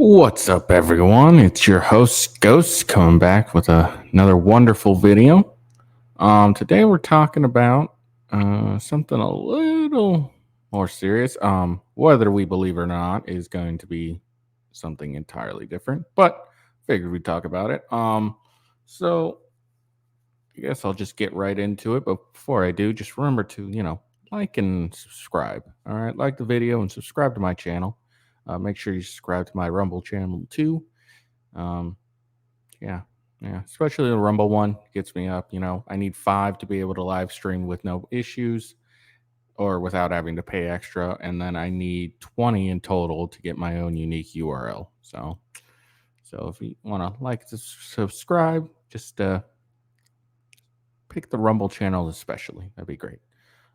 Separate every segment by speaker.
Speaker 1: What's up, everyone? It's your host, Ghost, coming back with another wonderful video. Today we're talking about something a little more serious. Whether we believe it or not is going to be something entirely different, but figured we'd talk about it. So I guess I'll just get right into it. But before I do, just remember to, like and subscribe. All right, like the video and subscribe to my channel. Make sure you subscribe to my Rumble channel too. Um, yeah, yeah, especially the Rumble one gets me up. I need 5 to be able to live stream with no issues or without having to pay extra, and then I need 20 in total to get my own unique URL. So if you want to like to subscribe, just pick the Rumble channel especially. That'd be great.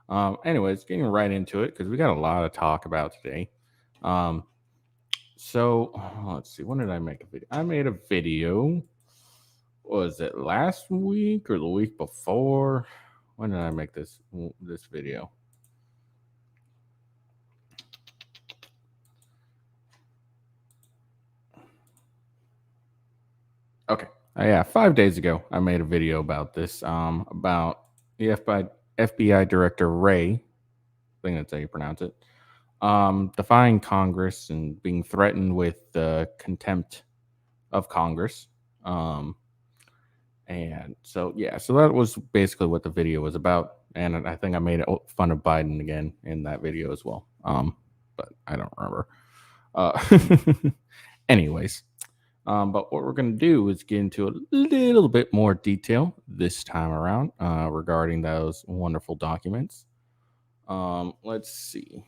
Speaker 1: Anyways, getting right into it because we got a lot to talk about today. Um, so let's see. When did I make a video? I made a video. Was it last week or the week before? When did I make this video? Okay. Yeah, 5 days ago, I made a video about this. About the FBI Director Ray. I think that's how you pronounce it. Defying Congress and being threatened with contempt of Congress. And so so that was basically what the video was about. And I think I made fun of Biden again in that video as well. But I don't remember. Uh, anyways, but what we're going to do is get into a little bit more detail this time around regarding those wonderful documents. Let's see.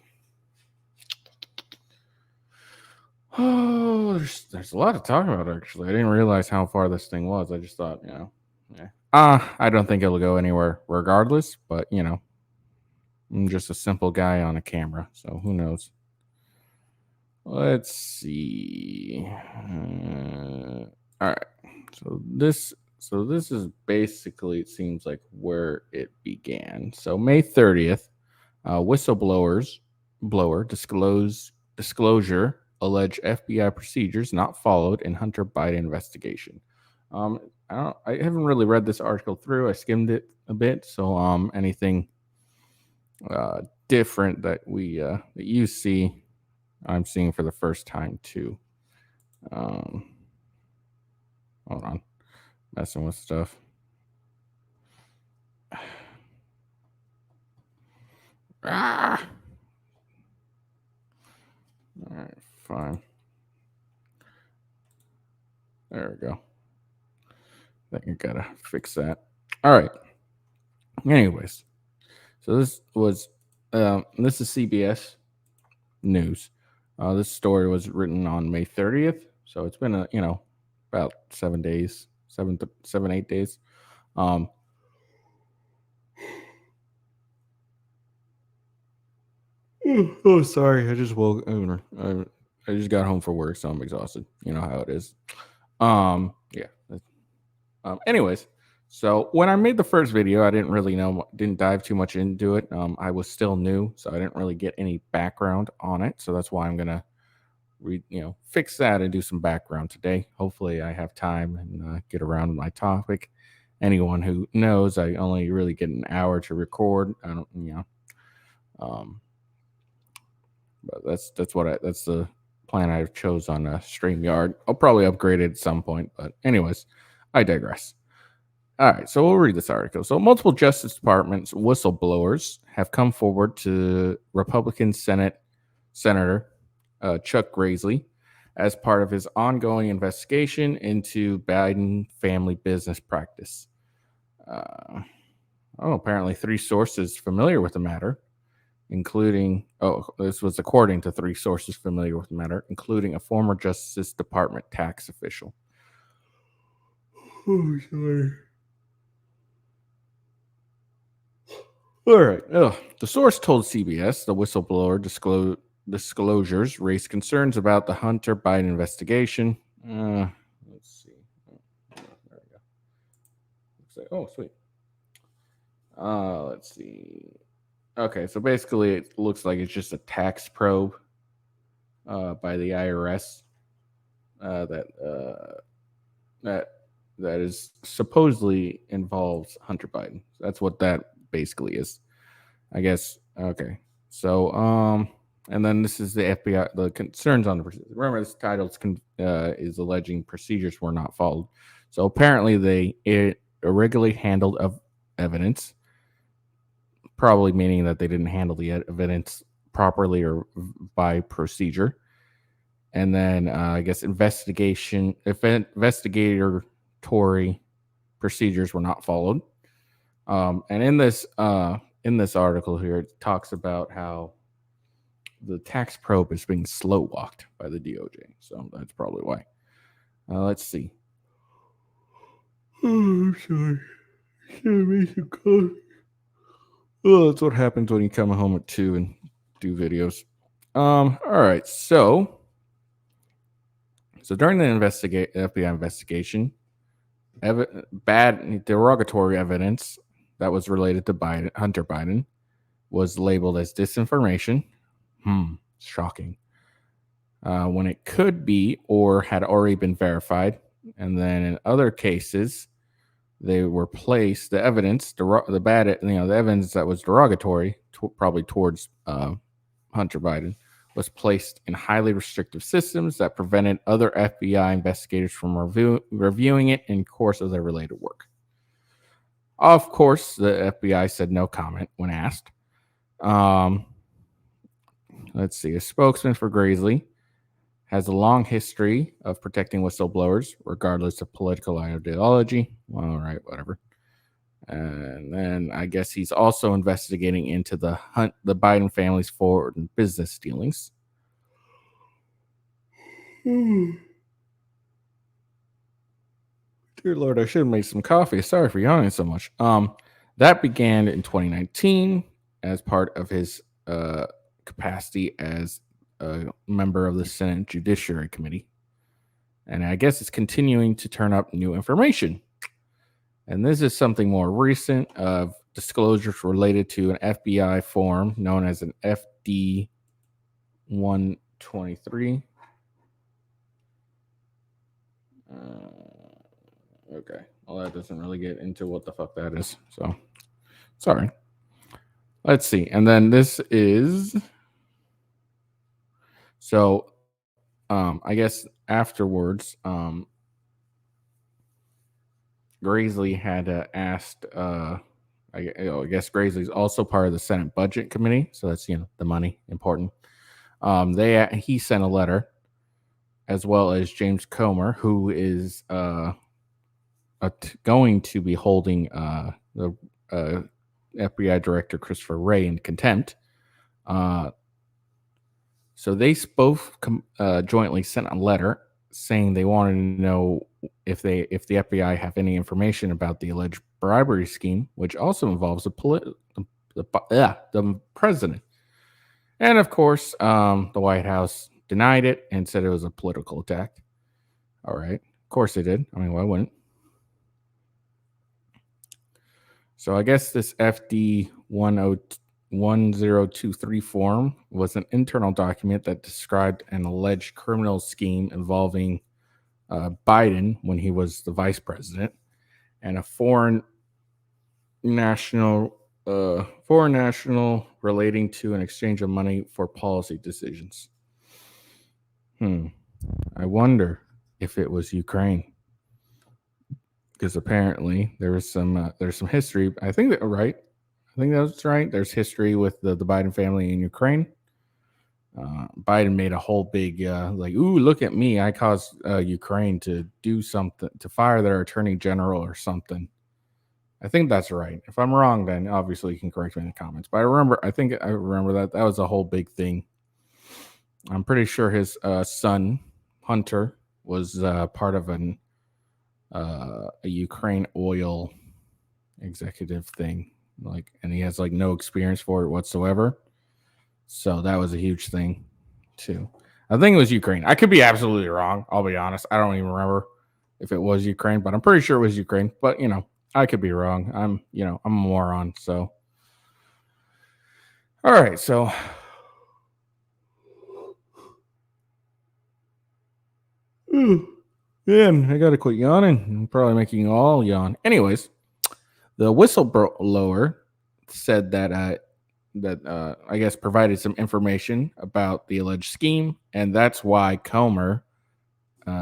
Speaker 1: Oh, there's a lot to talk about actually. I didn't realize how far this thing was. I just thought, yeah. I don't think it'll go anywhere regardless, but I'm just a simple guy on a camera, so who knows. Let's see. All right. So this is basically, it seems like, where it began. So May 30th, blower disclosure allege FBI procedures not followed in Hunter Biden investigation. I haven't really read this article through. I skimmed it a bit. So anything different that you see, I'm seeing for the first time too. Hold on, messing with stuff. Ah! All right, fine. There we go. I think I gotta fix that. All right. Anyways, so this is CBS News. This story was written on May 30th, so it's been about 7 days, 8 days. Oh, sorry. I just woke. I just got home from work, so I'm exhausted. You know how it is. Yeah. Anyways, so when I made the first video, I didn't dive too much into it. I was still new, so I didn't really get any background on it. So that's why I'm gonna fix that and do some background today. Hopefully, I have time and get around with my topic. Anyone who knows, I only really get an hour to record. I don't, but that's the plan I chose on StreamYard. I'll probably upgrade it at some point, but anyways, I digress. All right, so we'll read this article. So, multiple Justice Department's whistleblowers have come forward to Republican Senator Chuck Grassley as part of his ongoing investigation into Biden family business practice. Apparently, 3 sources familiar with the matter, including, this was according to 3 sources familiar with the matter, including a former Justice Department tax official. Oh, sorry. All right. The source told CBS the whistleblower disclosures raised concerns about the Hunter Biden investigation. Let's see. There we go. Looks like, sweet. Let's see. Okay, so basically, it looks like it's just a tax probe by the IRS. that that that is supposedly involves Hunter Biden. That's what that basically is, I guess. Okay, so and then this is the FBI. The concerns on the remember this title is alleging procedures were not followed. So apparently they irregularly handled of evidence, probably meaning that they didn't handle the evidence properly or by procedure. And then I guess investigatory procedures were not followed. And in this article here, it talks about how the tax probe is being slow walked by the DOJ. So that's probably why. Let's see. Oh, I'm sorry. Should make some coffee. Oh, that's what happens when you come home at 2 and do videos. All right. So during the FBI investigation, bad derogatory evidence that was related to Hunter Biden was labeled as disinformation. Shocking. When it could be or had already been verified. And then in other cases, they were placed the evidence, the evidence that was derogatory, probably towards Hunter Biden, was placed in highly restrictive systems that prevented other FBI investigators from reviewing it in course of their related work. Of course, the FBI said no comment when asked. Let's see. A spokesman for Graysley has a long history of protecting whistleblowers, regardless of political ideology. Well, all right, whatever. And then I guess he's also investigating into the Biden family's foreign business dealings. Dear Lord, I should have made some coffee. Sorry for yawning so much. That began in 2019 as part of his capacity as a member of the Senate Judiciary Committee. And I guess it's continuing to turn up new information. And this is something more recent of disclosures related to an FBI form known as an FD 123. Okay. Well, that doesn't really get into what the fuck that is. So, sorry. Let's see. And then this is. So, I guess afterwards, Graysley had asked. I guess Graysley's also part of the Senate Budget Committee, so that's the money important. He sent a letter, as well as James Comer, who is going to be holding the FBI Director Christopher Wray in contempt. So they both jointly sent a letter saying they wanted to know if the FBI have any information about the alleged bribery scheme, which also involves the president. And of course, the White House denied it and said it was a political attack. All right. Of course they did. I mean, why wouldn't? So I guess this FD 1023 form was an internal document that described an alleged criminal scheme involving Biden when he was the vice president and a foreign national relating to an exchange of money for policy decisions. I wonder if it was Ukraine, because apparently there's some history. I think that's right. There's history with the Biden family in Ukraine. Biden made a whole big ooh, look at me! I caused Ukraine to do something, to fire their attorney general or something. I think that's right. If I'm wrong, then obviously you can correct me in the comments. But I remember that was a whole big thing. I'm pretty sure his son Hunter was part of a Ukraine oil executive thing, and he has no experience for it whatsoever. So that was a huge thing too. I think it was Ukraine. I could be absolutely wrong. I'll be honest. I don't even remember if it was Ukraine, but I'm pretty sure it was Ukraine. But I could be wrong. I'm a moron. So, all right. So, Man, I gotta quit yawning. I'm probably making you all yawn. Anyways, the whistleblower said that I guess provided some information about the alleged scheme, and that's why Comer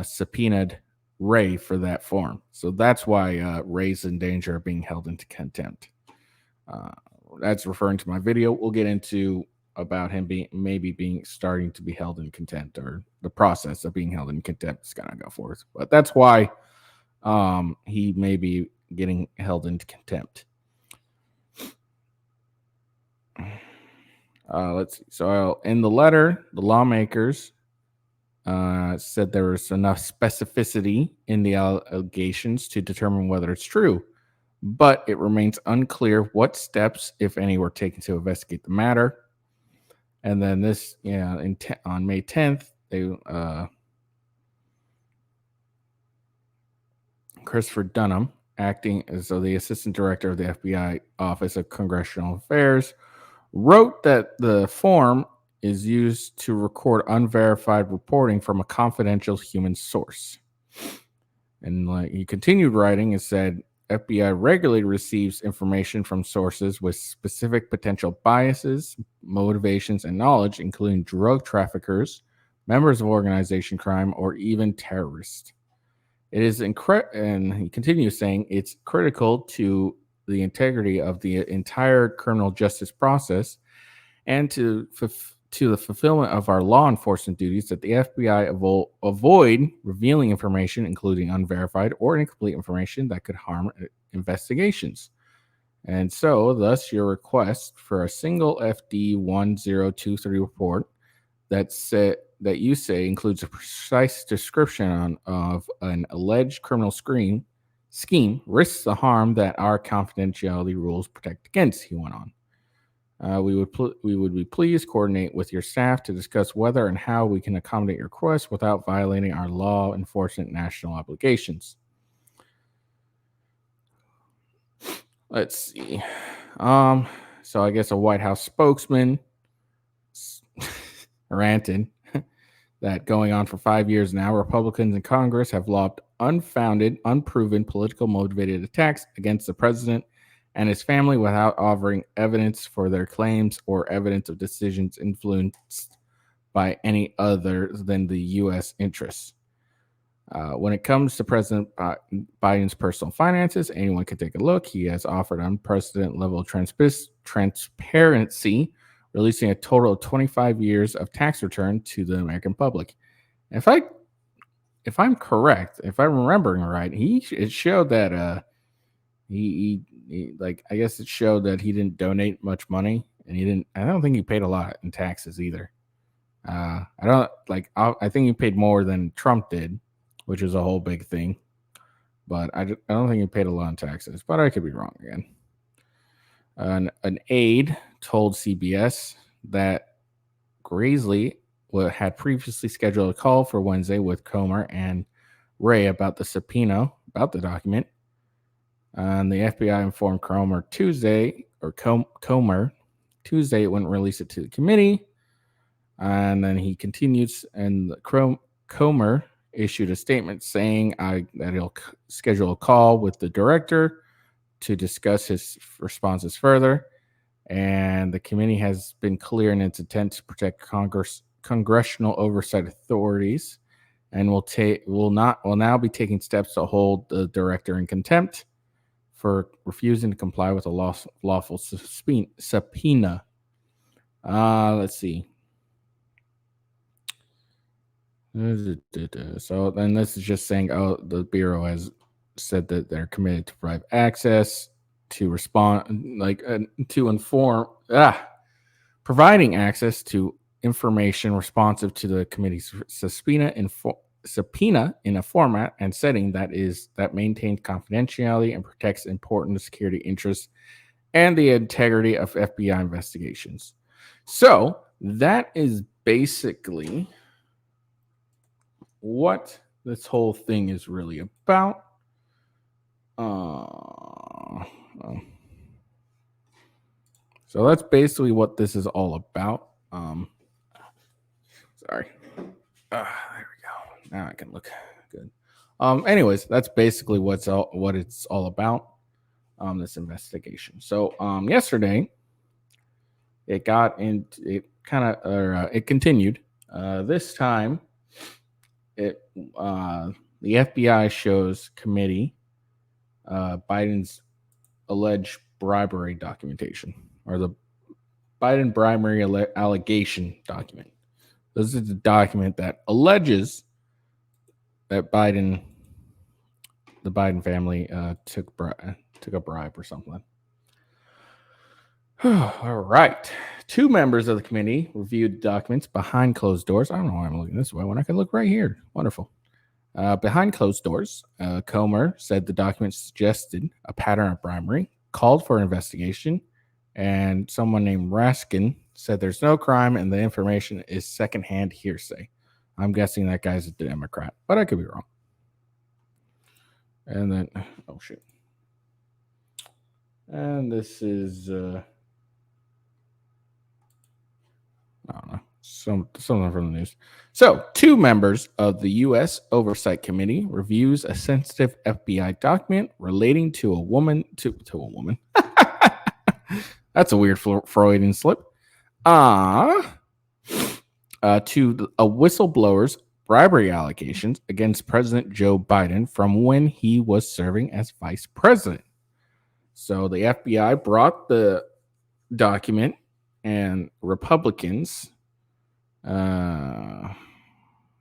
Speaker 1: subpoenaed Ray for that form. So that's why Ray's in danger of being held into contempt. Uh, that's referring to my video. We'll get into about him being starting to be held in contempt, or the process of being held in contempt is gonna go forth. But that's why he may be getting held into contempt. Let's see. So in the letter, the lawmakers said there was enough specificity in the allegations to determine whether it's true, but it remains unclear what steps, if any, were taken to investigate the matter. And then this, on May 10th, Christopher Dunham, acting as the assistant director of the FBI Office of Congressional Affairs, wrote that the form is used to record unverified reporting from a confidential human source. And he continued writing and said, FBI regularly receives information from sources with specific potential biases, motivations, and knowledge, including drug traffickers, members of organization crime, or even terrorists. It is and he continues saying it's critical to the integrity of the entire criminal justice process and to the fulfillment of our law enforcement duties that the FBI avoid revealing information, including unverified or incomplete information that could harm investigations. And so, thus, your request for a single FD 1023 report that you say includes a precise description of an alleged criminal scheme risks the harm that our confidentiality rules protect against, he went on. We would be pleased to coordinate with your staff to discuss whether and how we can accommodate your request without violating our law enforcement national obligations. Let's see. So I guess a White House spokesman ranted that going on for 5 years now, Republicans in Congress have lobbed unfounded, unproven, political motivated attacks against the president and his family without offering evidence for their claims or evidence of decisions influenced by any other than the U.S. interests. When it comes to President Biden's personal finances, anyone can take a look. He has offered unprecedented level of transparency, releasing a total of 25 years of tax return to the American public. If I'm correct, if I'm remembering right, it showed that he I guess it showed that he didn't donate much money, and I don't think he paid a lot in taxes either. I think he paid more than Trump did, which is a whole big thing. But I don't think he paid a lot in taxes, but I could be wrong again. An aide told CBS that Graisley had previously scheduled a call for Wednesday with Comer and Ray about the subpoena, about the document. And the FBI informed Comer Tuesday it wouldn't release it to the committee. And then he continues, and Comer issued a statement saying that he'll schedule a call with the director to discuss his responses further. And the committee has been clear in its intent to protect congressional oversight authorities, and will now be taking steps to hold the director in contempt for refusing to comply with a lawful subpoena. Let's see. So then this is just saying, the Bureau has said that they're committed to provide access to respond, to inform, providing access to information responsive to the committee's subpoena in a format and setting that maintains confidentiality and protects important security interests and the integrity of FBI investigations. So that is basically what this whole thing is really about. So that's basically what this is all about. Sorry. There we go. Now I can look good. Anyways, that's basically what it's all about. This investigation. So yesterday it got into it kind of it continued. This time it the FBI shows committee Biden's alleged bribery documentation, or the Biden bribery allegation document. This is the document that alleges that the Biden family took a bribe or something. All right. Two members of the committee reviewed documents behind closed doors. I don't know why I'm looking this way when I can look right here. Wonderful. Behind closed doors, Comer said the documents suggested a pattern of bribery, called for investigation, and someone named Raskin said there's no crime and the information is secondhand hearsay. I'm guessing that guy's a Democrat, but I could be wrong. And then, oh shit. And this is, I don't know, something from the news. So, two members of the U.S. Oversight Committee reviews a sensitive FBI document relating to a woman. To a woman. That's a weird Freudian slip. To a whistleblower's bribery allegations against President Joe Biden from when he was serving as vice president. So the FBI brought the document, and Republicans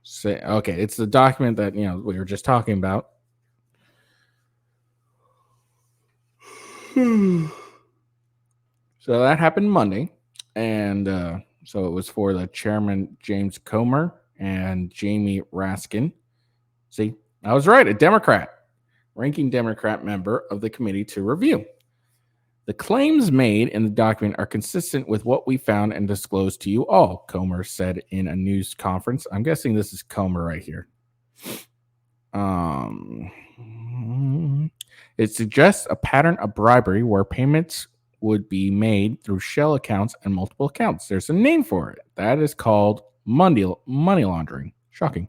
Speaker 1: say, okay, it's the document that we were just talking about. So that happened Monday, and so it was for the chairman, James Comer, and Jamie Raskin. See, I was right, a Democrat, ranking Democrat member of the committee to review. The claims made in the document are consistent with what we found and disclosed to you all, Comer said in a news conference. I'm guessing this is Comer right here. It suggests a pattern of bribery where payments would be made through shell accounts and multiple accounts. There's a name for it. That is called money laundering. Shocking.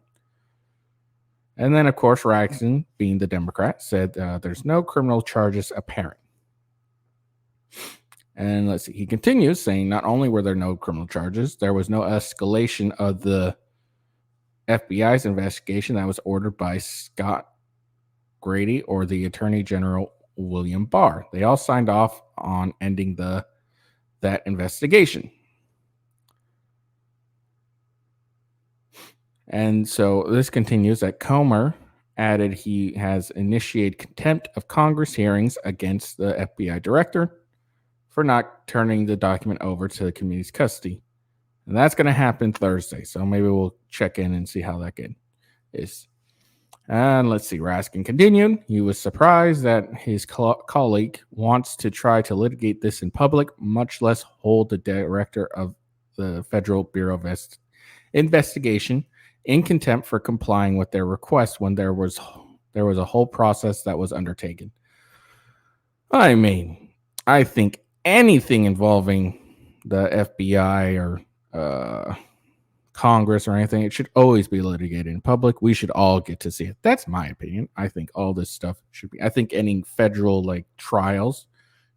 Speaker 1: And then, of course, Raskin, being the Democrat, said there's no criminal charges apparent. And let's see, he continues saying not only were there no criminal charges, there was no escalation of the FBI's investigation that was ordered by Scott Grady or the Attorney General William Barr. They all signed off on ending that investigation. And so this continues that Comer added he has initiated contempt of Congress hearings against the FBI director for not turning the document over to the committee's custody. And that's going to happen Thursday. So maybe we'll check in and see how that is. And let's see, Raskin continued. He was surprised that his colleague wants to try to litigate this in public, much less hold the director of the Federal Bureau of Investigation in contempt for complying with their request when there was a whole process that was undertaken. I mean, I think anything involving the FBI or Congress or anything, it should always be litigated in public. We should all get to see it. That's my opinion. I think all this stuff should be. I think any federal trials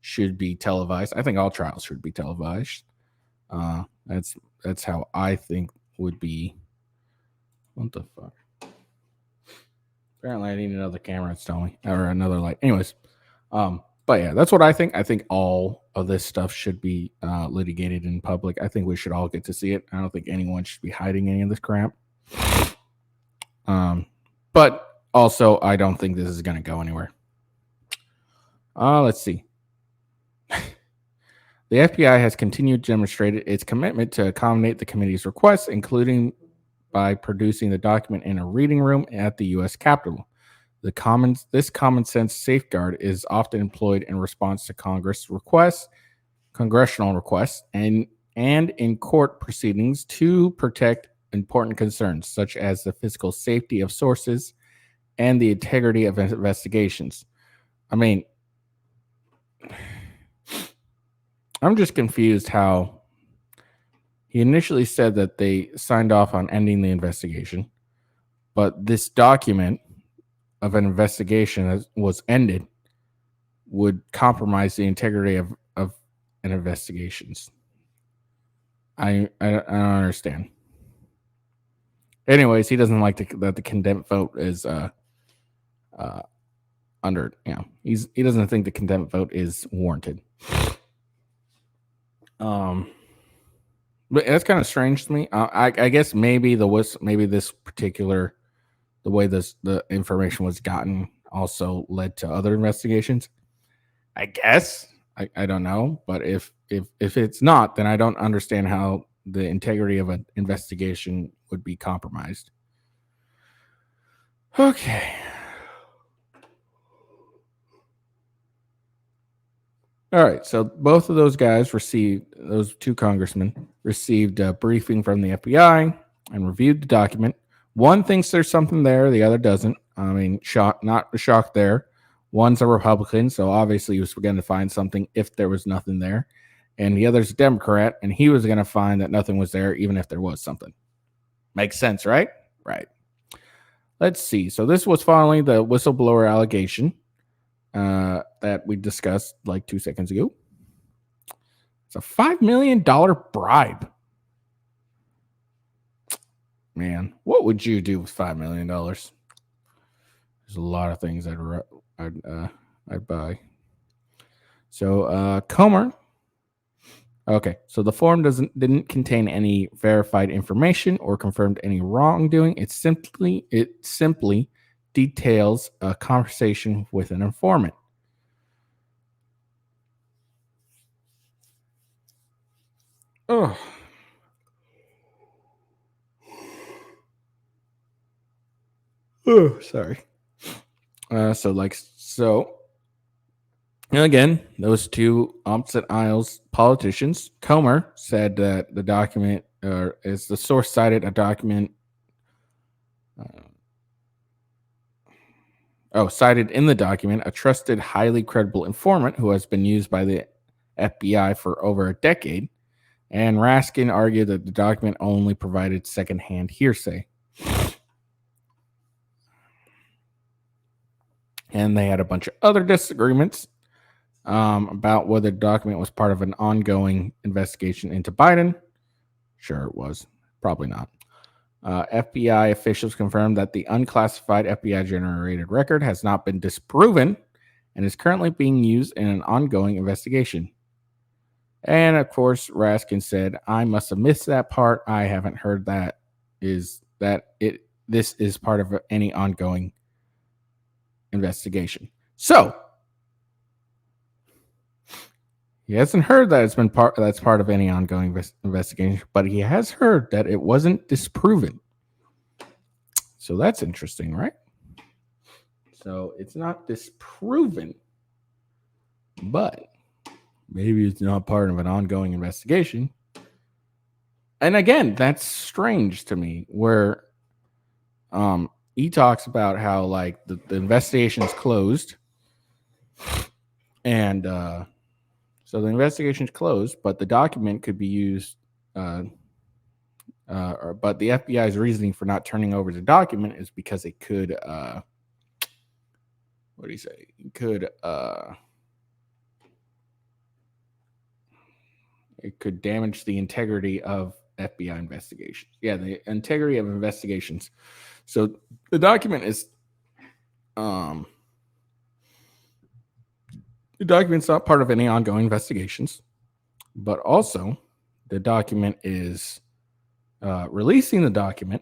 Speaker 1: should be televised. I think all trials should be televised. That's how I think would be. What the fuck? Apparently, I need another camera. It's telling me, or another light. Anyways, but yeah, that's what I think. I think all of this stuff should be litigated in public. I think we should all get to see it. I don't think anyone should be hiding any of this crap. But also, I don't think this is going to go anywhere. Let's see. The FBI has continued to demonstrate its commitment to accommodate the committee's requests, including by producing the document in a reading room at the U.S. Capitol. This common sense safeguard is often employed in response to congressional requests, and in court proceedings to protect important concerns such as the physical safety of sources and the integrity of investigations. I mean, I'm just confused how he initially said that they signed off on ending the investigation, but this document of an investigation that was ended would compromise the integrity of an investigations. I don't understand. Anyways, he doesn't like that the contempt vote is under. He doesn't think the contempt vote is warranted. But that's kind of strange to me. I guess maybe this particular the way the information was gotten also led to other investigations. I guess I don't know, but if it's not, then I don't understand how the integrity of an investigation would be compromised. Okay. All right. So both of those guys those two congressmen received a briefing from the FBI and reviewed the document. One thinks there's something there, the other doesn't. I mean, not shocked there. One's a Republican, so obviously he was going to find something if there was nothing there. And the other's a Democrat, and he was going to find that nothing was there, even if there was something. Makes sense, right? Right. Let's see. So this was following the whistleblower allegation that we discussed like 2 seconds ago. It's a $5 million bribe. Man, what would you do with $5 million? There's a lot of things I'd buy. So Comer. Okay, so the form didn't contain any verified information or confirmed any wrongdoing. It simply details a conversation with an informant. Oh. Oh, sorry. Again, those two opposite aisles politicians. Comer said that the document, is the source cited a document. Cited in the document a trusted, highly credible informant who has been used by the FBI for over a decade. And Raskin argued that the document only provided secondhand hearsay. And they had a bunch of other disagreements about whether the document was part of an ongoing investigation into Biden. Sure, it was. Probably not. FBI officials confirmed that the unclassified FBI-generated record has not been disproven and is currently being used in an ongoing investigation. And, of course, Raskin said, I must have missed that part. I haven't heard that. This is part of any ongoing investigation. So, he hasn't heard that that's part of any ongoing investigation, but he has heard that it wasn't disproven. So that's interesting, right? So it's not disproven, but maybe it's not part of an ongoing investigation. And again, that's strange to me, where he talks about how like the investigation is closed, and so the investigation is closed, but the document could be used. But the FBI's reasoning for not turning over the document is because it could. What do you say? It could damage the integrity of FBI investigations. Yeah, the integrity of investigations. So the document is. The document's not part of any ongoing investigations, but also the document is releasing the document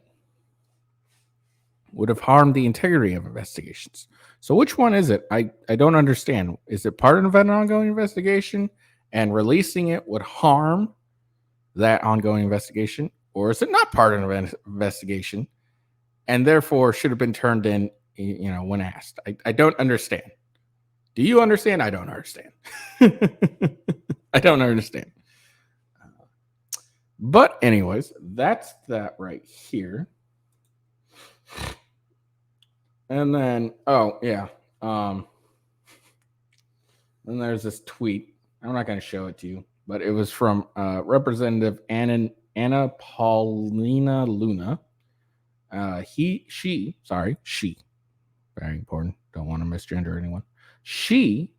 Speaker 1: would have harmed the integrity of investigations. So which one is it? I don't understand. Is it part of an ongoing investigation and releasing it would harm that ongoing investigation? Or is it not part of an investigation and therefore should have been turned in, when asked? I don't understand. Do you understand? I don't understand. I don't understand. But anyways, that's that right here. And then, then there's this tweet. I'm not going to show it to you, but it was from Representative Anna Paulina Luna. She, very important. Don't want to misgender anyone. She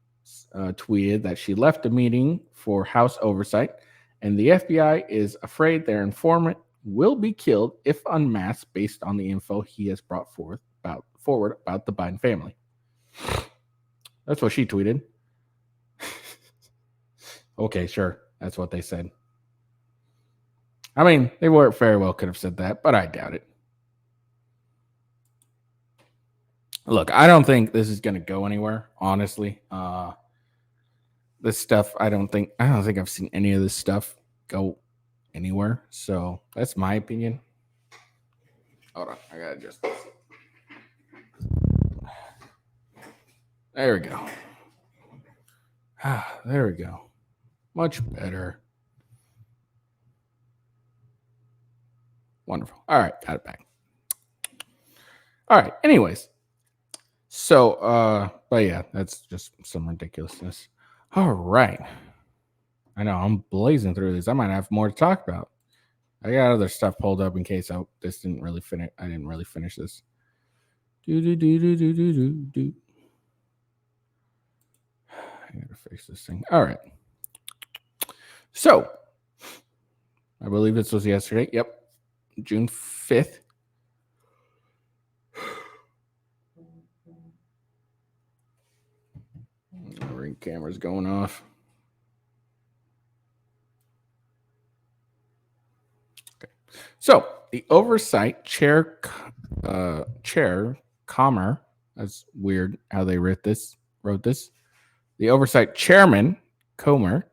Speaker 1: tweeted that she left a meeting for House oversight, and the FBI is afraid their informant will be killed if unmasked based on the info he has brought forward about the Biden family. That's what she tweeted. Okay, sure. That's what they said. I mean, they very well could have said that, but I doubt it. Look, I don't think this is going to go anywhere, honestly. This stuff, I don't think I've seen any of this stuff go anywhere. So that's my opinion. Hold on, I gotta adjust this. There we go. There we go. Much better. Wonderful. All right, got it back. All right. Anyways, so but yeah, that's just some ridiculousness. All right. I know I'm blazing through these. I might have more to talk about. I got other stuff pulled up in case this didn't really finish. I didn't really finish this. Do. I gotta fix this thing. All right. So, I believe this was yesterday. Yep, June 5th. Ring camera's going off. Okay. So the oversight chair, Comer. That's weird how they wrote this. The oversight chairman, Comer,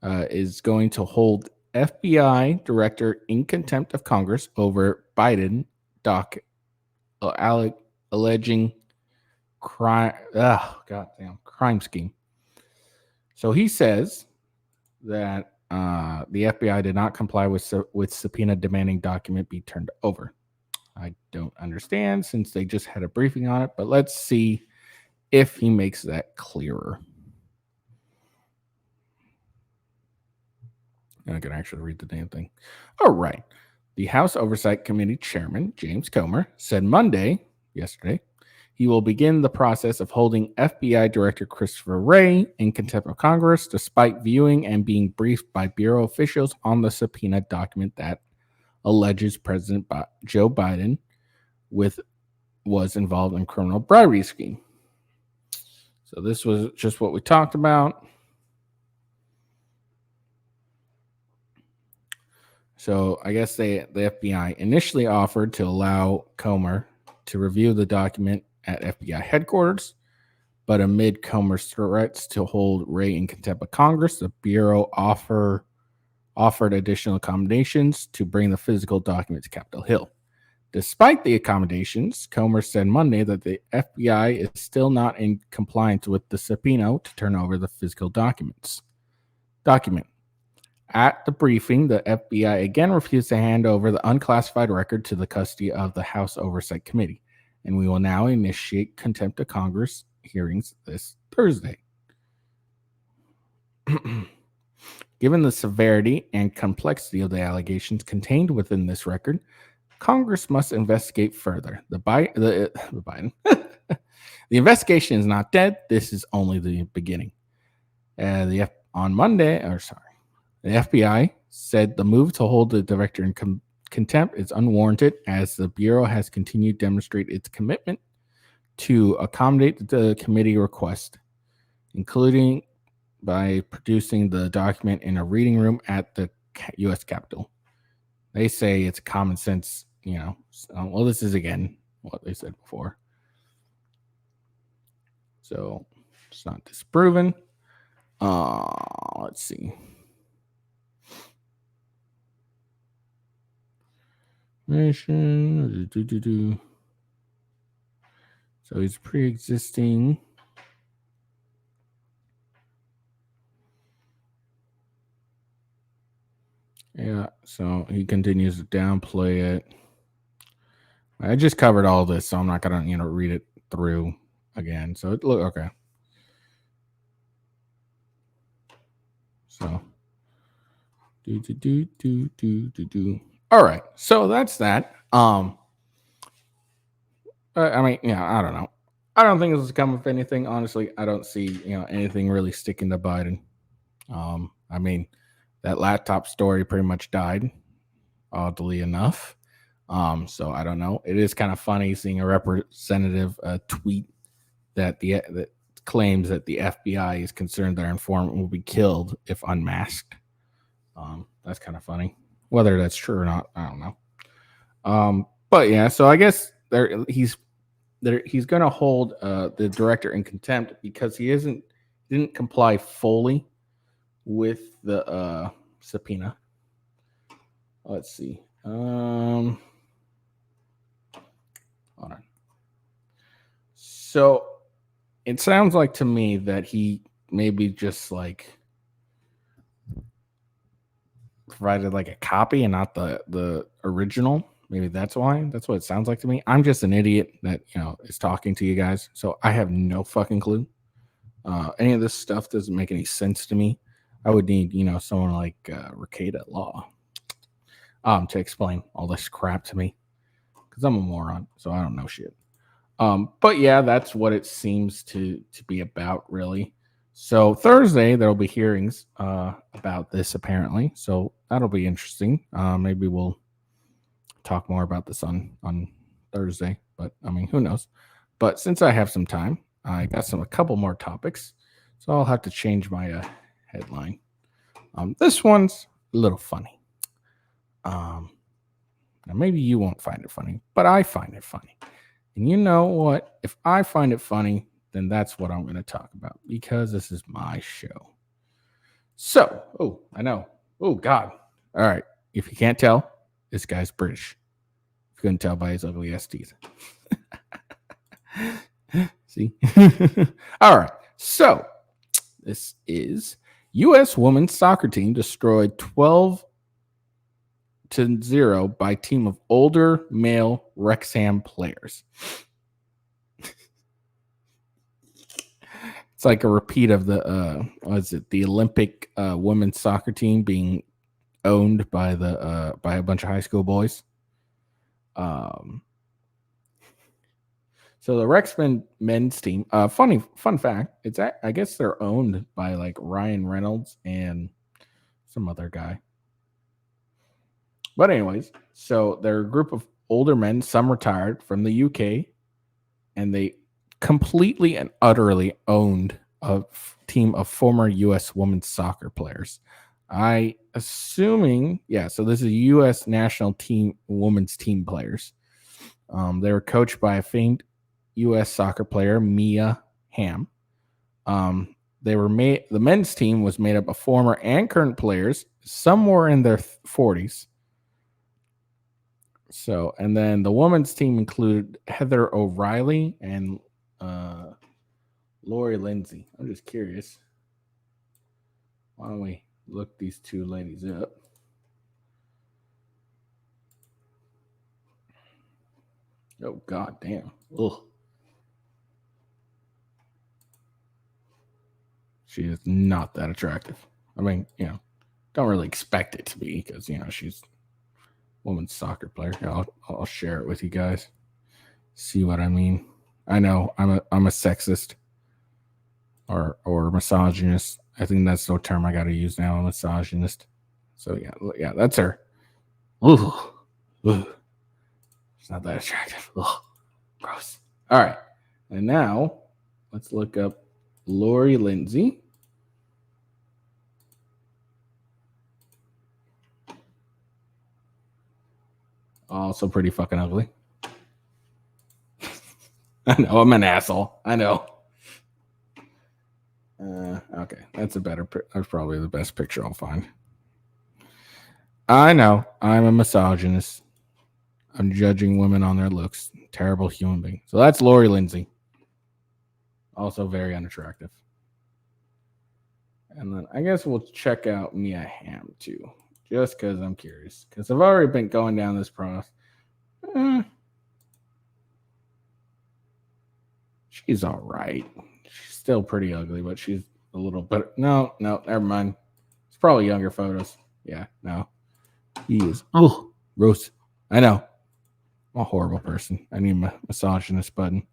Speaker 1: is going to hold FBI director in contempt of Congress over Biden docket alleging crime. Crime scheme. So he says that the FBI did not comply with subpoena demanding document be turned over. I don't understand since they just had a briefing on it, but let's see if he makes that clearer. I can actually read the damn thing. All right. The House Oversight Committee Chairman, James Comer, said yesterday, he will begin the process of holding FBI Director Christopher Wray in contempt of Congress, despite viewing and being briefed by Bureau officials on the subpoena document that alleges President Joe Biden was involved in criminal bribery scheme. So this was just what we talked about. So I guess the FBI initially offered to allow Comer to review the document at FBI headquarters, but amid Comer's threats to hold Wray in contempt of Congress, the Bureau offered additional accommodations to bring the physical document to Capitol Hill. Despite the accommodations, Comer said Monday that the FBI is still not in compliance with the subpoena to turn over the physical document. At the briefing, the FBI again refused to hand over the unclassified record to the custody of the House Oversight Committee, and we will now initiate contempt of Congress hearings this Thursday. Given the severity and complexity of the allegations contained within this record, Congress must investigate further. The Biden. The investigation is not dead. This is only the beginning. On Monday, the FBI said the move to hold the director in contempt is unwarranted as the Bureau has continued to demonstrate its commitment to accommodate the committee request, including by producing the document in a reading room at the U.S. Capitol. They say it's common sense, well, this is again what they said before. So it's not disproven. Let's see. So he's pre-existing. Yeah, so he continues to downplay it. I just covered all this, so I'm not gonna, read it through again. So okay. So do. All right, so that's that. I mean, I don't know. I don't think this is coming of anything. Honestly, I don't see anything really sticking to Biden. I mean, that laptop story pretty much died, oddly enough. So I don't know. It is kind of funny seeing a representative tweet that claims that the FBI is concerned their informant will be killed if unmasked. That's kind of funny. Whether that's true or not, I don't know. But yeah, so I guess he's going to hold the director in contempt because he didn't comply fully with the subpoena. Let's see. Hold on. So it sounds like to me that he maybe just like provided like a copy and not the original. Maybe that's why. That's what it sounds like to me. I'm just an idiot that is talking to you guys, so I have no fucking clue. Any of this stuff doesn't make any sense to me. I would need someone like Ricada Law to explain all this crap to me because I'm a moron, so I don't know shit. But yeah, that's what it seems to be about, really. So Thursday there'll be hearings about this apparently, so that'll be interesting. Maybe we'll talk more about this on Thursday, but I mean, who knows? But since I have some time, I got a couple more topics, so I'll have to change my headline. This one's a little funny. Now maybe you won't find it funny, but I find it funny. And you know what? If I find it funny, then that's what I'm going to talk about because this is my show. So, I know. Oh, God. All right. If you can't tell, this guy's British. You couldn't tell by his ugly ass teeth. See? All right. So, this is U.S. women's soccer team destroyed 12-0 by team of older male Wrexham players. It's like a repeat of the the Olympic women's soccer team being owned by a bunch of high school boys. So the Wrexham men's team, fun fact, I guess they're owned by like Ryan Reynolds and some other guy. But anyways, so they're a group of older men, some retired from the UK, and they completely and utterly owned a team of former U.S. women's soccer players. So this is U.S. national team women's team players. They were coached by a famed U.S. soccer player, Mia Hamm. The men's team was made up of former and current players. Some were in their 40s. So, and then the women's team included Heather O'Reilly and Lori Lindsay. I'm just curious. Why don't we look these two ladies up? Oh, God damn. Ugh. She is not that attractive. I mean, don't really expect it to be because, she's a women's soccer player. I'll share it with you guys. See what I mean? I know I'm a sexist or misogynist. I think that's the term I got to use now. I'm a misogynist. So yeah, that's her. Ooh. It's not that attractive. Ugh. Gross. All right, and now let's look up Lori Lindsay. Also pretty fucking ugly. I know, I'm an asshole. I know. Okay, that's probably the best picture I'll find. I know, I'm a misogynist. I'm judging women on their looks. Terrible human being. So that's Lori Lindsay. Also very unattractive. And then I guess we'll check out Mia Hamm too. Just because I'm curious. Because I've already been going down this process. She's all right. She's still pretty ugly, but she's a little better. No, never mind. It's probably younger photos. Yeah, no. He is. Oh, gross. I know. I'm a horrible person. I need a misogynist button.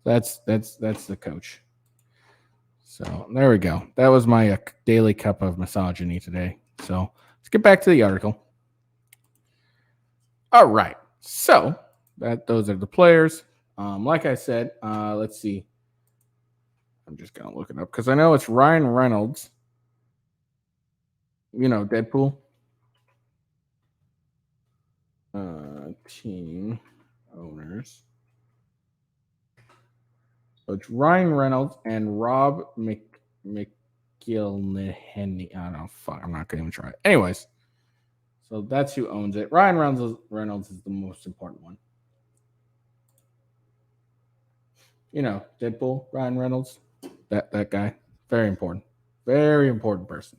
Speaker 1: That's the coach. So there we go. That was my daily cup of misogyny today. So let's get back to the article. All right. So those are the players. Like I said, let's see. I'm just gonna look it up because I know it's Ryan Reynolds. You know, Deadpool. Team owners. So it's Ryan Reynolds and Rob McGilhenny. I don't know. Fuck, I'm not gonna even try it. Anyways, so that's who owns it. Ryan Reynolds is the most important one. You know, Deadpool, Ryan Reynolds. That guy. Very important. Very important person.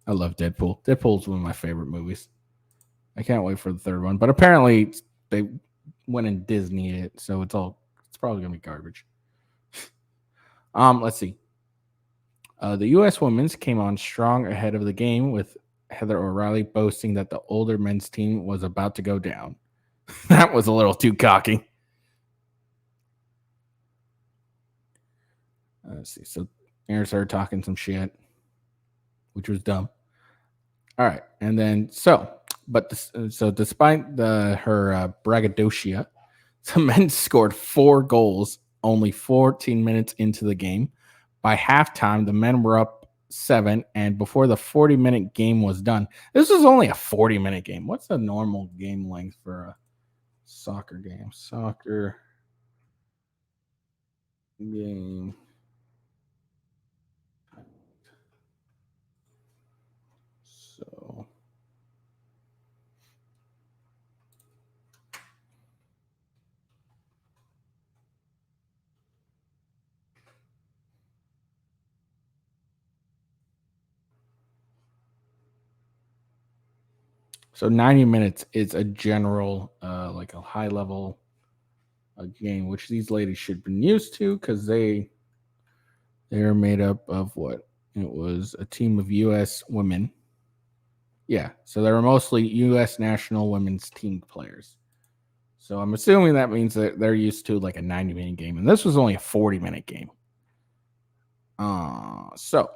Speaker 1: I love Deadpool. Deadpool's one of my favorite movies. I can't wait for the third one. But apparently they went and Disney it, so it's probably gonna be garbage. Let's see. The U.S. women's came on strong ahead of the game with Heather O'Reilly boasting that the older men's team was about to go down. That was a little too cocky. Let's see. So Aaron started talking some shit, which was dumb. All right, and then so despite her braggadocio, the men scored 4 goals only 14 minutes into the game. By halftime, the men were up 7, and before the 40-minute game was done, this was only a 40-minute game. What's the normal game length for a soccer game? Soccer game. So So 90 minutes is a general, like a high level game, which these ladies should have been used to because they're made up of what? It was a team of U.S. women. Yeah, so they were mostly U.S. national women's team players. So I'm assuming that means that they're used to like a 90-minute game, and this was only a 40-minute game. So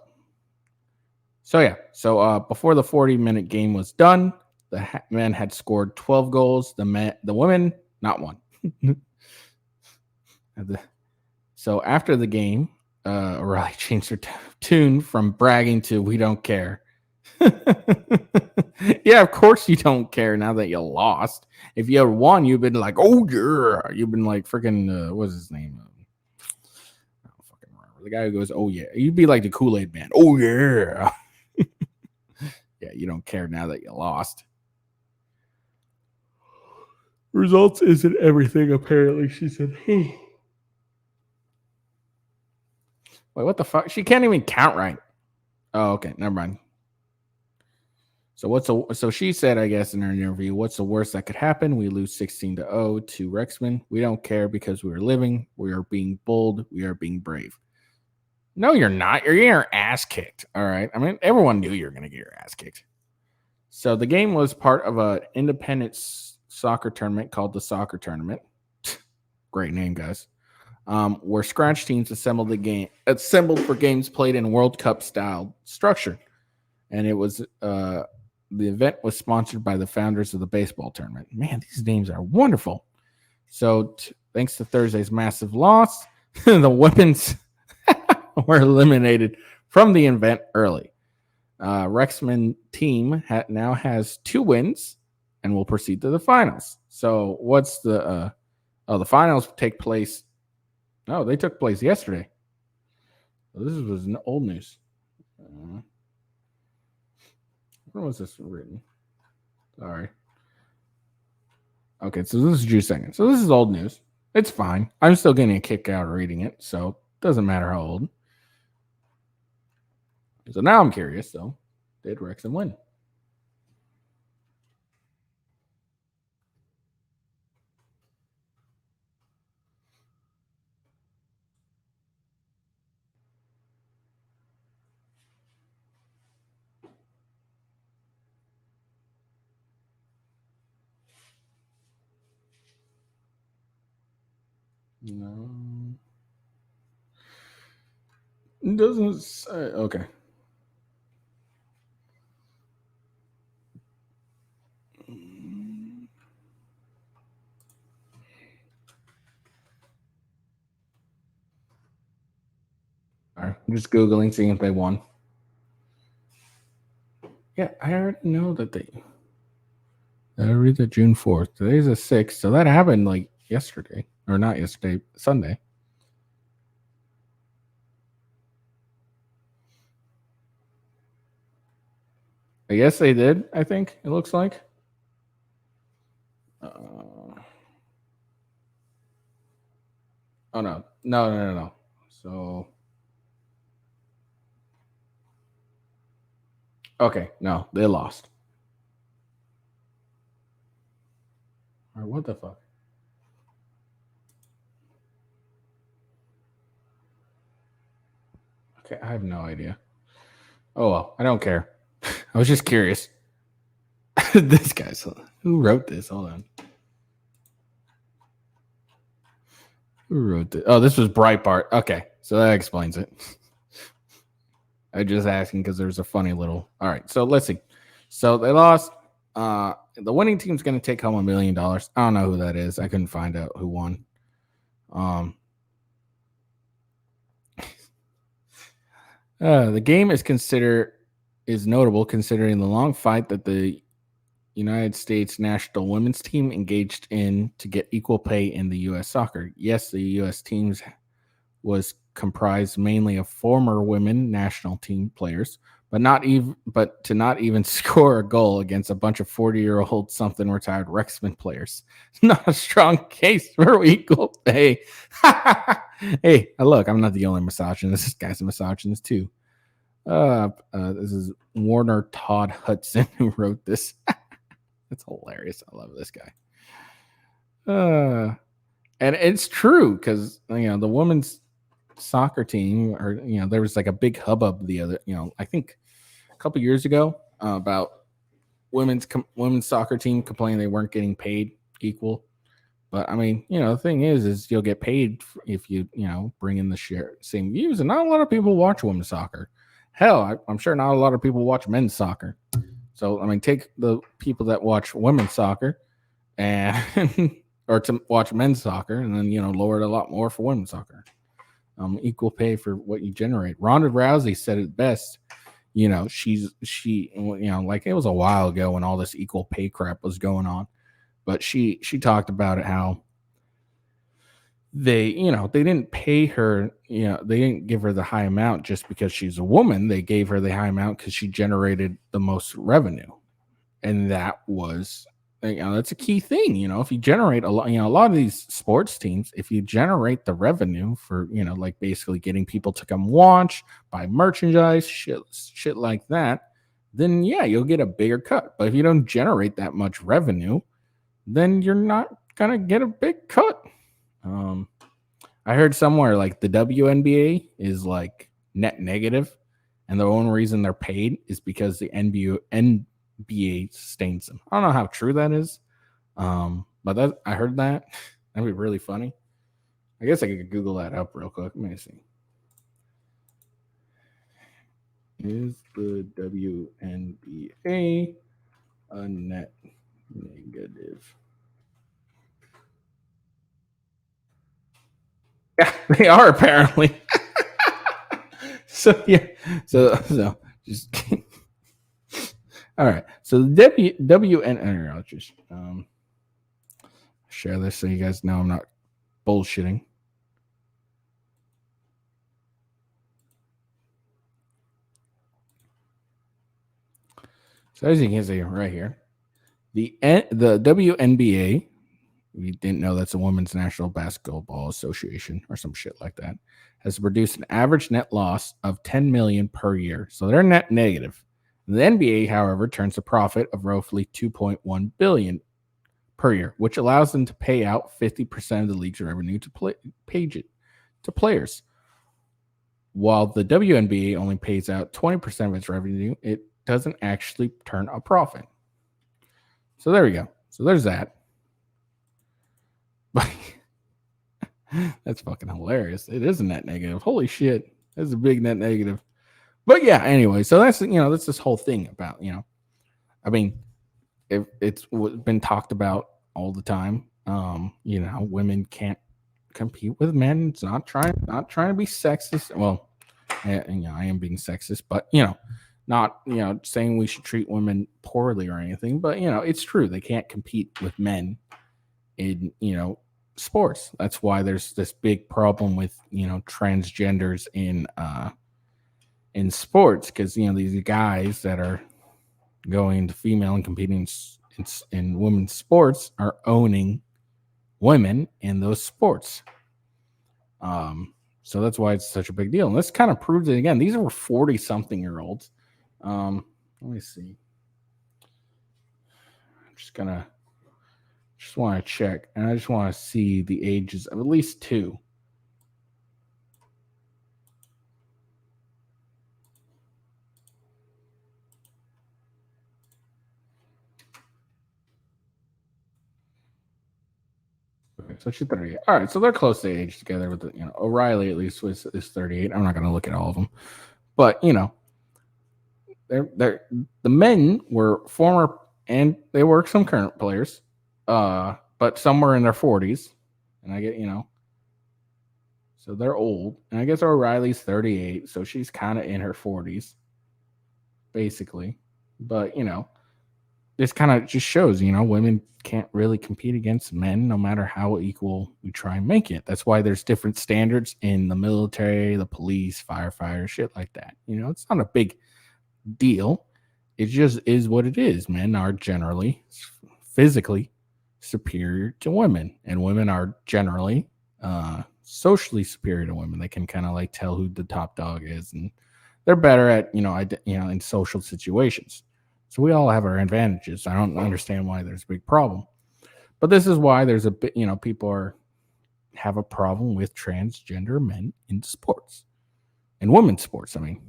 Speaker 1: before the 40-minute game was done, the men had scored 12 goals. The women, not one. So after the game, O'Reilly changed her tune from bragging to "We don't care." Yeah, of course you don't care now that you lost. If you had won, you've been like, "Oh yeah," you've been like freaking what's his name? I don't fucking remember. The guy who goes, "Oh yeah," you'd be like the Kool-Aid man. Oh yeah. Yeah, you don't care now that you lost. Results isn't everything, apparently, she said. Wait, what the fuck? She can't even count right. Oh, okay, never mind. So she said, I guess, in her interview, what's the worst that could happen? We lose 16-0 to Rexman. We don't care because we are living. We are being bold. We are being brave. No, you're not. You're getting your ass kicked. All right. I mean, everyone knew you were going to get your ass kicked. So the game was part of an independent soccer tournament called the Soccer Tournament. Great name, guys. Where scratch teams assembled for games played in World Cup style structure, and it was the event was sponsored by the founders of the baseball tournament. Man, these names are wonderful. So, thanks to Thursday's massive loss, the women's were eliminated from the event early. Rexman team now has 2 wins and will proceed to the finals. So, what's the finals take place? No, they took place yesterday. So this was old news. When was this written? Sorry. Okay, so this is June 2nd. So this is old news. It's fine. I'm still getting a kick out of reading it, so it doesn't matter how old. So now I'm curious, though. Did Wrexham win? No. It doesn't say. Okay. All right. I'm just Googling, seeing if they won. Yeah, I already know that they. I read that June 4th. Today's the 6th. So that happened like yesterday. Or not yesterday, Sunday. I guess they did, I think, it looks like. Oh, no. No. So. Okay, no, they lost. Or what the fuck? Okay, I have no idea. Oh well, I don't care. I was just curious. This guy's who wrote this? Hold on. Who wrote this? Oh, this was Breitbart. Okay, so that explains it. I just asking because there's a funny little. All right, so let's see. So they lost. The winning team's going to take home $1 million. I don't know who that is. I couldn't find out who won. The game is notable considering the long fight that the United States national women's team engaged in to get equal pay in the U.S. soccer. Yes, the U.S. teams was comprised mainly of former women national team players, but to not even score a goal against a bunch of 40-year-old something retired Rexman players. Not a strong case for equal pay. Hey, look, I'm not the only misogynist. This guy's a misogynist too. This is Warner Todd Hudson who wrote this. That's hilarious. I love this guy. And it's true because the women's soccer team, or there was like a big hubbub the other, I think a couple years ago about women's soccer team complaining they weren't getting paid equal. But I mean, the thing is you'll get paid if you bring in the same views, and not a lot of people watch women's soccer. Hell, I'm sure not a lot of people watch men's soccer. So I mean, take the people that watch women's soccer and or to watch men's soccer, and then lower it a lot more for women's soccer. Equal pay for what you generate. Ronda Rousey said it best. She like it was a while ago when all this equal pay crap was going on, but she talked about it how they didn't pay her, they didn't give her the high amount just because she's a woman. They gave her the high amount because she generated the most revenue, and that was that's a key thing. If you generate a lot, a lot of these sports teams, if you generate the revenue for like basically getting people to come watch, buy merchandise, shit like that, then yeah, you'll get a bigger cut. But if you don't generate that much revenue, then you're not gonna get a big cut. I heard somewhere like the WNBA is like net negative, and the only reason they're paid is because the NBA stains them. I don't know how true that is, but I heard that. That'd be really funny. I guess I could Google that up real quick. Let me see. Is the WNBA a net negative? Yeah, they are apparently. So yeah, so just all right. So the WN. I'll just share this so you guys know I'm not bullshitting. So as you can see right here, the WNBA. You didn't know that's a Women's National Basketball Association or some shit like that, has produced an average net loss of $10 million per year. So they're net negative. The NBA, however, turns a profit of roughly $2.1 billion per year, which allows them to pay out 50% of the league's revenue to players. While the WNBA only pays out 20% of its revenue, it doesn't actually turn a profit. So there we go. So there's that. That's fucking hilarious. It is a net negative. Holy shit. That's a big net negative. But yeah, anyway, so that's this whole thing about, I mean, it's been talked about all the time. Women can't compete with men. It's not trying to be sexist. Well, I am being sexist, but not saying we should treat women poorly or anything. But it's true, they can't compete with men in sports. That's why there's this big problem with transgenders in sports, because these guys that are going to female and competing in women's sports are owning women in those sports. So that's why it's such a big deal. And this kind of proves it again. These are 40-something-year-olds. Let me see. I'm just want to check, and I just want to see the ages of at least two. Okay, so she's 38. All right, so they're close to age together. With O'Reilly at least is 38. I'm not going to look at all of them, but they're the men were former, and they were some current players, but some were in their 40s, and I get so they're old, and I guess O'Reilly's 38, so she's kind of in her 40s, basically. But this kind of just shows, women can't really compete against men no matter how equal we try and make it. That's why there's different standards in the military, the police, firefighters, shit like that. It's not a big deal. It just is what it is. Men are generally physically superior to women, and women are generally socially superior to women. They can kind of like tell who the top dog is, and they're better at in social situations. So we all have our advantages. I don't understand why there's a big problem, but this is why there's a bit. People have a problem with transgender men in sports, in women's sports. I mean,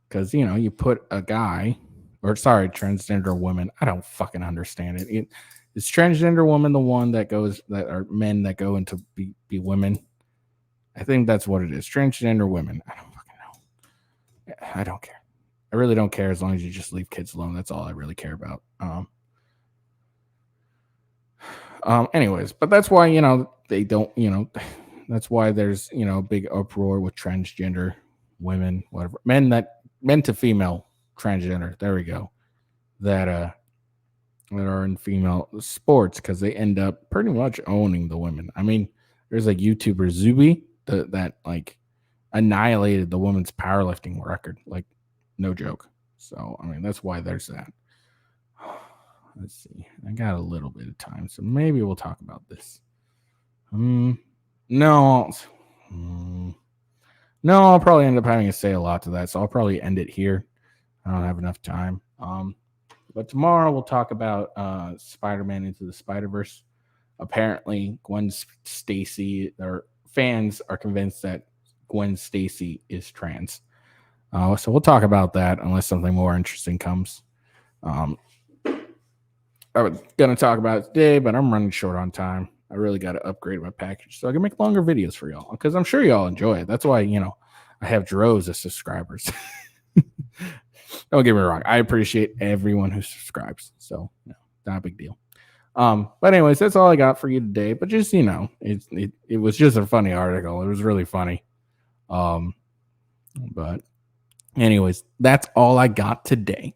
Speaker 1: because you put a guy, or sorry, transgender woman. I don't fucking understand it. Is transgender woman the one that are men that go into be women? I think that's what it is. Transgender women. I don't fucking know. I don't care. I really don't care, as long as you just leave kids alone. That's all I really care about. Anyways, but that's why they don't. That's why there's a big uproar with transgender women, whatever, men to female transgender. There we go. That are in female sports, because they end up pretty much owning the women. I mean, there's like YouTuber Zuby that like annihilated the women's powerlifting record, like no joke. So I mean, that's why there's that. Let's see. I got a little bit of time, so maybe we'll talk about this. No. No, I'll probably end up having to say a lot to that, so I'll probably end it here. I don't have enough time. But tomorrow we'll talk about Spider-Man Into the Spider-Verse. Apparently, Gwen Stacy, or fans are convinced that Gwen Stacy is trans. So we'll talk about that unless something more interesting comes. I was going to talk about it today, but I'm running short on time. I really got to upgrade my package so I can make longer videos for y'all, because I'm sure y'all enjoy it. That's why, I have droves of subscribers. Don't get me wrong. I appreciate everyone who subscribes. So, not a big deal. But anyways, that's all I got for you today. But just, it was just a funny article. It was really funny. But anyways, that's all I got today.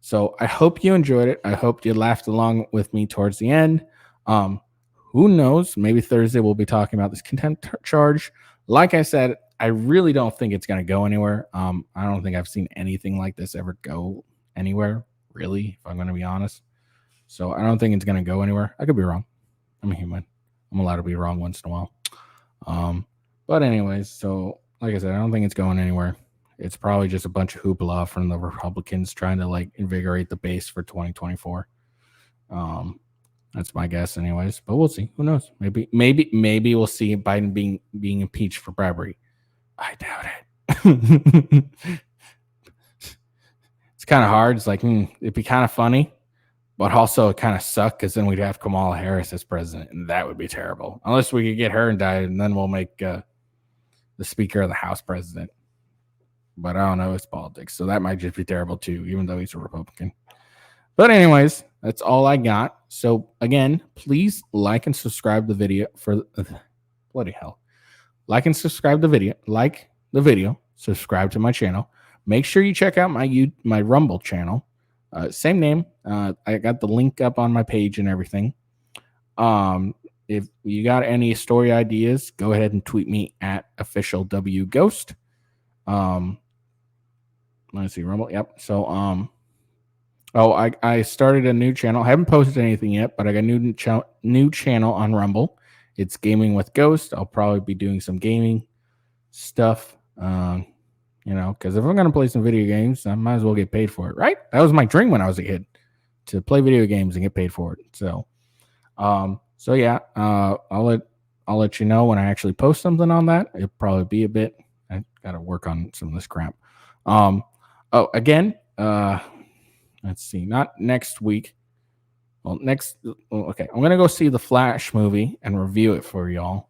Speaker 1: So I hope you enjoyed it. I hope you laughed along with me towards the end. Who knows? Maybe Thursday we'll be talking about this contempt charge. Like I said, I really don't think it's going to go anywhere. I don't think I've seen anything like this ever go anywhere, really, if I'm going to be honest. So I don't think it's going to go anywhere. I could be wrong. I'm a human. I'm allowed to be wrong once in a while. But anyways, so like I said, I don't think it's going anywhere. It's probably just a bunch of hoopla from the Republicans trying to like invigorate the base for 2024. That's my guess, anyways. But we'll see. Who knows? Maybe we'll see Biden being impeached for bribery. I doubt it. It's kind of hard. It's like it'd be kind of funny, But also, it kind of sucked because then we'd have Kamala Harris as president, and that would be terrible. Unless we could get her indicted, and then we'll make the Speaker of the House president. But I don't know, it's politics, so that might just be terrible too, even though he's a Republican. But anyways, that's all I got. So again, please like and subscribe the video for bloody hell. Like and subscribe the video. Like the video. Subscribe to my channel. Make sure you check out my Rumble channel. Same name. I got the link up on my page and everything. If you got any story ideas, go ahead and tweet me at officialwghost. Let's see, Rumble. Yep. So I started a new channel. I haven't posted anything yet, but I got a new channel on Rumble. It's Gaming with Ghost. I'll probably be doing some gaming stuff. Because if I'm going to play some video games, I might as well get paid for it, right? That was my dream when I was a kid, to play video games and get paid for it. So, yeah, I'll let you know when I actually post something on that. It'll probably be a bit. I got to work on some of this crap. Again, let's see, not next week. Well, okay, I'm going to go see the Flash movie and review it for y'all.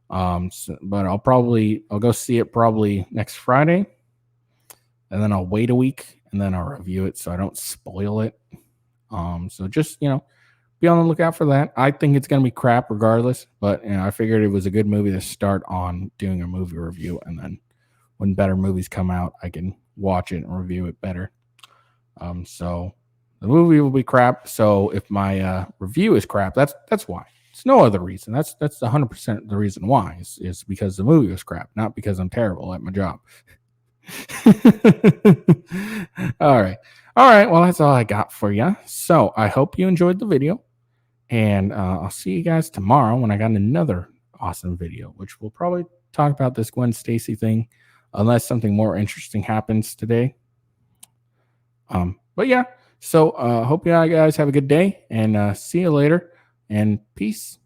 Speaker 1: But I'll go see it probably next Friday, and then I'll wait a week and then I'll review it so I don't spoil it. So just, be on the lookout for that. I think it's going to be crap regardless, but I figured it was a good movie to start on doing a movie review, and then when better movies come out, I can watch it and review it better. So the movie will be crap. So if my review is crap, that's why. It's no other reason. That's 100% the reason why is because the movie was crap, not because I'm terrible at my job. All right. Well, that's all I got for you. So I hope you enjoyed the video, and I'll see you guys tomorrow when I got another awesome video, which we'll probably talk about this Gwen Stacy thing, unless something more interesting happens today. But yeah, so hope you guys have a good day, and see you later, and peace.